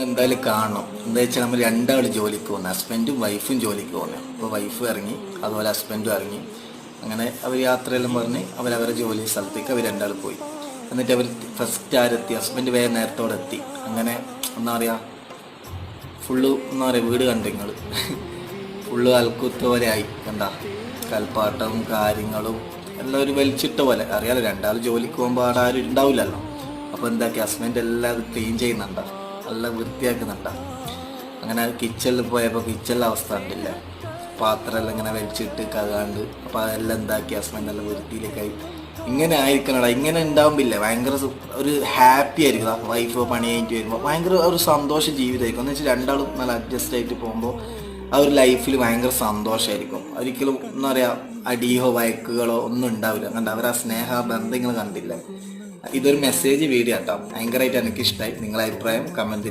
എന്തായാലും കാണണം. എന്താ വെച്ചാൽ നമ്മൾ രണ്ടാൾ ജോലിക്ക് പോകുന്നത്, ഹസ്ബൻഡും വൈഫും ജോലിക്ക് പോകുന്നത്. അപ്പോൾ വൈഫ് ഇറങ്ങി, അതുപോലെ ഹസ്ബൻഡും ഇറങ്ങി. അങ്ങനെ അവർ യാത്രയെല്ലാം പറഞ്ഞ് അവരവരുടെ ജോലി സ്ഥലത്തേക്ക് അവർ രണ്ടാൾ പോയി. എന്നിട്ട് അവർ ഫസ്റ്റ് ആരെത്തി, ഹസ്ബൻഡ് വേഗം നേരത്തോടെ എത്തി. അങ്ങനെ എന്താ പറയുക, ഫുള്ള് എന്താ പറയുക, വീട് കണ്ടു നിങ്ങൾ. ഫുള്ള് അൽക്കുത്ത് പോലെ ആയി. കണ്ട കൽപ്പാട്ടവും കാര്യങ്ങളും എല്ലാം ഒരു വലിച്ചിട്ട പോലെ. അറിയാലോ, രണ്ടാൾ ജോലിക്ക് പോകുമ്പോൾ അവിടെ ആരും ഉണ്ടാവില്ലല്ലോ. അപ്പോൾ എന്താക്കി, ഹസ്ബൻഡ് എല്ലാം അത് ക്ലീൻ ചെയ്യുന്നുണ്ട, നല്ല വൃത്തിയാക്കുന്നുണ്ട. അങ്ങനെ കിച്ചണിൽ പോയപ്പോൾ കിച്ചണിലെ അവസ്ഥ കണ്ടില്ല, പാത്രമെല്ലാം ഇങ്ങനെ വലിച്ചിട്ട് കകാണ്ട്. അപ്പോൾ അതെല്ലാം എന്താക്കി, ഹസ്ബൻഡ് എല്ലാം വൃത്തിയിലേക്കായി. ഇങ്ങനെ ആയിരിക്കണടാ, ഇങ്ങനെ ഉണ്ടാവുമ്പില്ലേ ഭയങ്കര ഒരു ഹാപ്പി ആയിരിക്കും. വൈഫ് പണി കഴിഞ്ഞിട്ട് വരുമ്പോൾ ഭയങ്കര ഒരു സന്തോഷ ജീവിതമായിരിക്കും. എന്ന് വെച്ചാൽ രണ്ടാളും നല്ല അഡ്ജസ്റ്റ് ആയിട്ട് പോകുമ്പോൾ ആ ഒരു ലൈഫിൽ ഭയങ്കര സന്തോഷമായിരിക്കും. ഒരിക്കലും എന്താ പറയുക, അടിയോ വഴക്കുകളോ ഒന്നും ഉണ്ടാവില്ല. കണ്ട അവർ ആ സ്നേഹ ബന്ധങ്ങൾ കണ്ടില്ല. ഇതൊരു മെസ്സേജ് വീഡിയോ കേട്ടോ, ഭയങ്കരമായിട്ട് എനിക്ക് ഇഷ്ടമായി. നിങ്ങളുടെ അഭിപ്രായം കമൻറ്റിൽ